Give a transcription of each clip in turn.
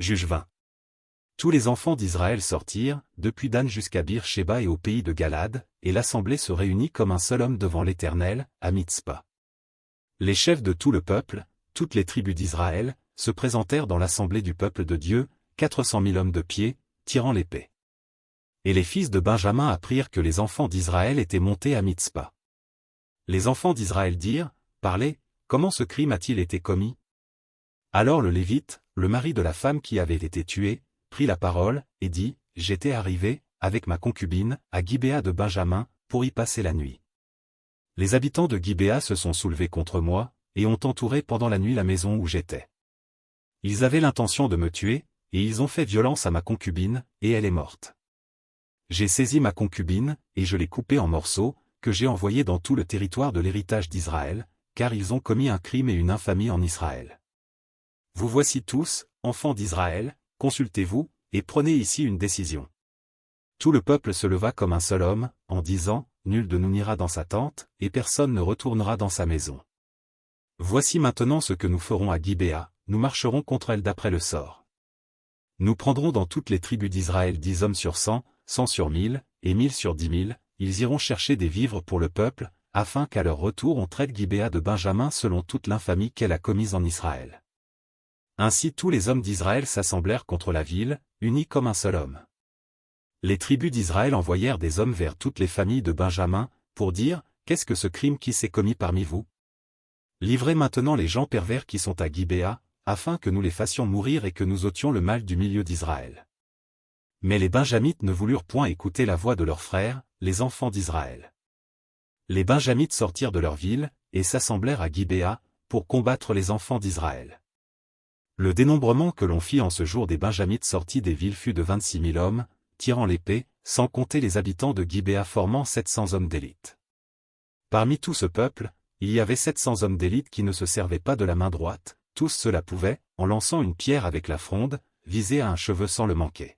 Juge 20. Tous les enfants d'Israël sortirent, depuis Dan jusqu'à Bir-Shéba et au pays de Galad, et l'assemblée se réunit comme un seul homme devant l'Éternel, à Mitzpa. Les chefs de tout le peuple, toutes les tribus d'Israël, se présentèrent dans l'assemblée du peuple de Dieu, 400 000 hommes de pied, tirant l'épée. Et les fils de Benjamin apprirent que les enfants d'Israël étaient montés à Mitzpa. Les enfants d'Israël dirent, Parlez, comment ce crime a-t-il été commis? Alors le Lévite, le mari de la femme qui avait été tuée, prit la parole, et dit, J'étais arrivé, avec ma concubine, à Gibéa de Benjamin, pour y passer la nuit. Les habitants de Gibéa se sont soulevés contre moi, et ont entouré pendant la nuit la maison où j'étais. Ils avaient l'intention de me tuer, et ils ont fait violence à ma concubine, et elle est morte. J'ai saisi ma concubine, et je l'ai coupée en morceaux, que j'ai envoyés dans tout le territoire de l'héritage d'Israël, car ils ont commis un crime et une infamie en Israël. Vous voici tous, enfants d'Israël, consultez-vous, et prenez ici une décision. Tout le peuple se leva comme un seul homme, en disant, Nul de nous n'ira dans sa tente, et personne ne retournera dans sa maison. Voici maintenant ce que nous ferons à Gibéa, nous marcherons contre elle d'après le sort. Nous prendrons dans toutes les tribus d'Israël 10 hommes sur 100, 100 sur 1000, et 1000 sur 10 000, ils iront chercher des vivres pour le peuple, afin qu'à leur retour on traite Gibéa de Benjamin selon toute l'infamie qu'elle a commise en Israël. Ainsi tous les hommes d'Israël s'assemblèrent contre la ville, unis comme un seul homme. Les tribus d'Israël envoyèrent des hommes vers toutes les familles de Benjamin, pour dire, Qu'est-ce que ce crime qui s'est commis parmi vous? Livrez maintenant les gens pervers qui sont à Gibéa, afin que nous les fassions mourir et que nous ôtions le mal du milieu d'Israël. Mais les Benjamites ne voulurent point écouter la voix de leurs frères, les enfants d'Israël. Les Benjamites sortirent de leur ville, et s'assemblèrent à Gibéa, pour combattre les enfants d'Israël. Le dénombrement que l'on fit en ce jour des Benjamites sortis des villes fut de 26 000 hommes, tirant l'épée, sans compter les habitants de Gibéa formant 700 hommes d'élite. Parmi tout ce peuple, il y avait 700 hommes d'élite qui ne se servaient pas de la main droite, tous cela pouvaient, en lançant une pierre avec la fronde, viser à un cheveu sans le manquer.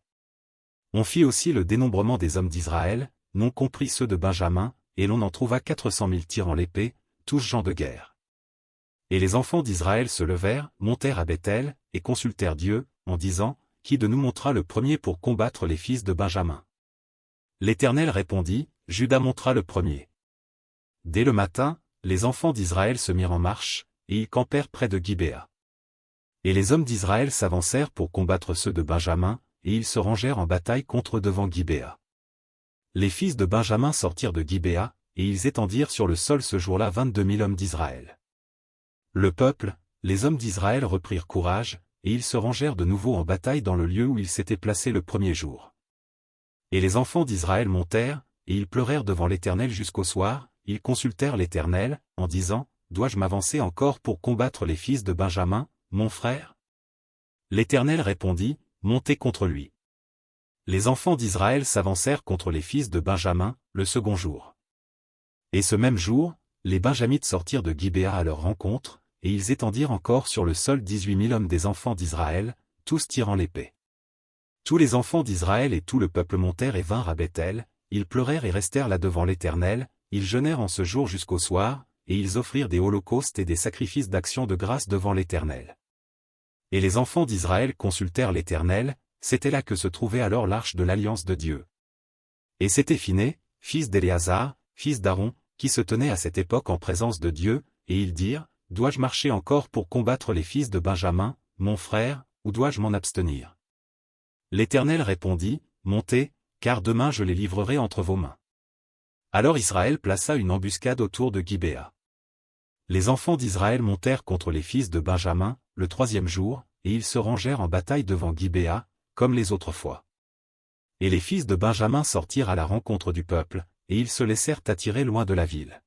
On fit aussi le dénombrement des hommes d'Israël, non compris ceux de Benjamin, et l'on en trouva 400 000 tirant l'épée, tous gens de guerre. Et les enfants d'Israël se levèrent, montèrent à Béthel, et consultèrent Dieu, en disant, Qui de nous montera le premier pour combattre les fils de Benjamin? L'Éternel répondit, Juda montera le premier. Dès le matin, les enfants d'Israël se mirent en marche, et ils campèrent près de Gibéa. Et les hommes d'Israël s'avancèrent pour combattre ceux de Benjamin, et ils se rangèrent en bataille contre eux devant Gibéa. Les fils de Benjamin sortirent de Gibéa, et ils étendirent sur le sol ce jour-là 22 000 hommes d'Israël. Le peuple, les hommes d'Israël reprirent courage, et ils se rangèrent de nouveau en bataille dans le lieu où ils s'étaient placés le premier jour. Et les enfants d'Israël montèrent, et ils pleurèrent devant l'Éternel jusqu'au soir, ils consultèrent l'Éternel, en disant, Dois-je m'avancer encore pour combattre les fils de Benjamin, mon frère? L'Éternel répondit, Montez contre lui. Les enfants d'Israël s'avancèrent contre les fils de Benjamin, le second jour. Et ce même jour, les Benjamites sortirent de Gibéa à leur rencontre, et ils étendirent encore sur le sol 18 000 hommes des enfants d'Israël, tous tirant l'épée. Tous les enfants d'Israël et tout le peuple montèrent et vinrent à Béthel, ils pleurèrent et restèrent là devant l'Éternel, ils jeûnèrent en ce jour jusqu'au soir, et ils offrirent des holocaustes et des sacrifices d'action de grâce devant l'Éternel. Et les enfants d'Israël consultèrent l'Éternel, c'était là que se trouvait alors l'arche de l'alliance de Dieu. Et c'était Phiné, fils d'Éléazar, fils d'Aaron, qui se tenait à cette époque en présence de Dieu, et ils dirent, Dois-je marcher encore pour combattre les fils de Benjamin, mon frère, ou dois-je m'en abstenir? L'Éternel répondit, Montez, car demain je les livrerai entre vos mains. Alors Israël plaça une embuscade autour de Gibéa. Les enfants d'Israël montèrent contre les fils de Benjamin, le troisième jour, et ils se rangèrent en bataille devant Gibéa, comme les autres fois. Et les fils de Benjamin sortirent à la rencontre du peuple, et ils se laissèrent attirer loin de la ville.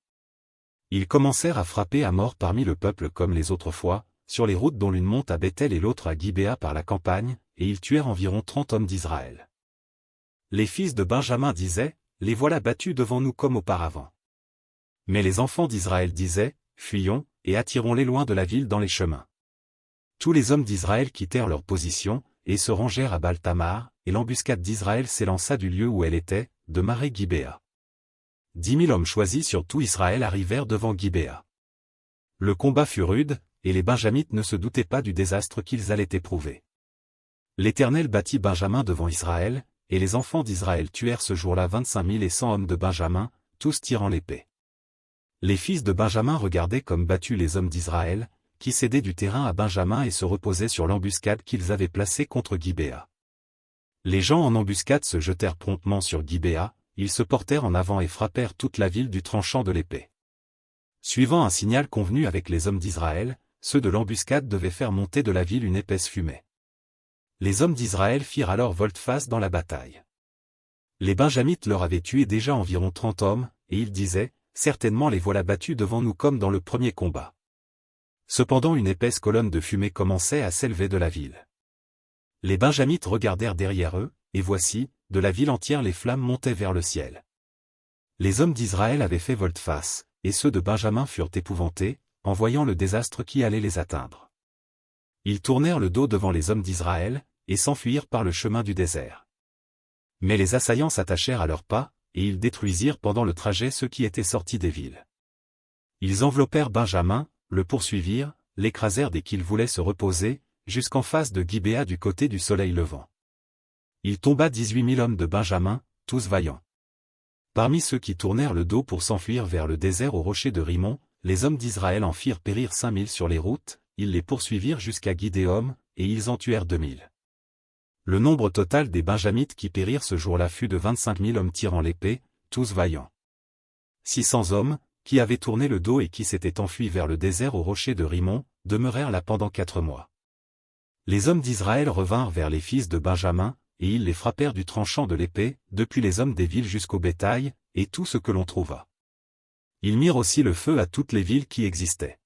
Ils commencèrent à frapper à mort parmi le peuple comme les autres fois, sur les routes dont l'une monte à Béthel et l'autre à Gibéa par la campagne, et ils tuèrent environ 30 hommes d'Israël. Les fils de Benjamin disaient, Les voilà battus devant nous comme auparavant. Mais les enfants d'Israël disaient, Fuyons, et attirons-les loin de la ville dans les chemins. Tous les hommes d'Israël quittèrent leur position, et se rangèrent à Baal-Tamar, et l'embuscade d'Israël s'élança du lieu où elle était, de Maré Gibéa. 10 000 hommes choisis sur tout Israël arrivèrent devant Gibéa. Le combat fut rude, et les Benjamites ne se doutaient pas du désastre qu'ils allaient éprouver. L'Éternel battit Benjamin devant Israël, et les enfants d'Israël tuèrent ce jour-là 25 100 hommes de Benjamin, tous tirant l'épée. Les fils de Benjamin regardaient comme battus les hommes d'Israël, qui cédaient du terrain à Benjamin et se reposaient sur l'embuscade qu'ils avaient placée contre Gibéa. Les gens en embuscade se jetèrent promptement sur Gibéa, ils se portèrent en avant et frappèrent toute la ville du tranchant de l'épée. Suivant un signal convenu avec les hommes d'Israël, ceux de l'embuscade devaient faire monter de la ville une épaisse fumée. Les hommes d'Israël firent alors volte-face dans la bataille. Les Benjamites leur avaient tué déjà environ 30 hommes, et ils disaient, « Certainement les voilà battus devant nous comme dans le premier combat. » Cependant une épaisse colonne de fumée commençait à s'élever de la ville. Les Benjamites regardèrent derrière eux, et voici, de la ville entière les flammes montaient vers le ciel. Les hommes d'Israël avaient fait volte-face, et ceux de Benjamin furent épouvantés, en voyant le désastre qui allait les atteindre. Ils tournèrent le dos devant les hommes d'Israël, et s'enfuirent par le chemin du désert. Mais les assaillants s'attachèrent à leurs pas, et ils détruisirent pendant le trajet ceux qui étaient sortis des villes. Ils enveloppèrent Benjamin, le poursuivirent, l'écrasèrent dès qu'il voulait se reposer, jusqu'en face de Gibéa du côté du soleil levant. Il tomba 18 000 hommes de Benjamin, tous vaillants. Parmi ceux qui tournèrent le dos pour s'enfuir vers le désert au rocher de Rimon, les hommes d'Israël en firent périr 5 000 sur les routes, ils les poursuivirent jusqu'à Gidéom, et ils en tuèrent 2 000. Le nombre total des Benjamites qui périrent ce jour-là fut de 25 000 hommes tirant l'épée, tous vaillants. 600 hommes, qui avaient tourné le dos et qui s'étaient enfuis vers le désert au rocher de Rimon, demeurèrent là pendant 4 mois. Les hommes d'Israël revinrent vers les fils de Benjamin, et ils les frappèrent du tranchant de l'épée, depuis les hommes des villes jusqu'au bétail, et tout ce que l'on trouva. Ils mirent aussi le feu à toutes les villes qui existaient.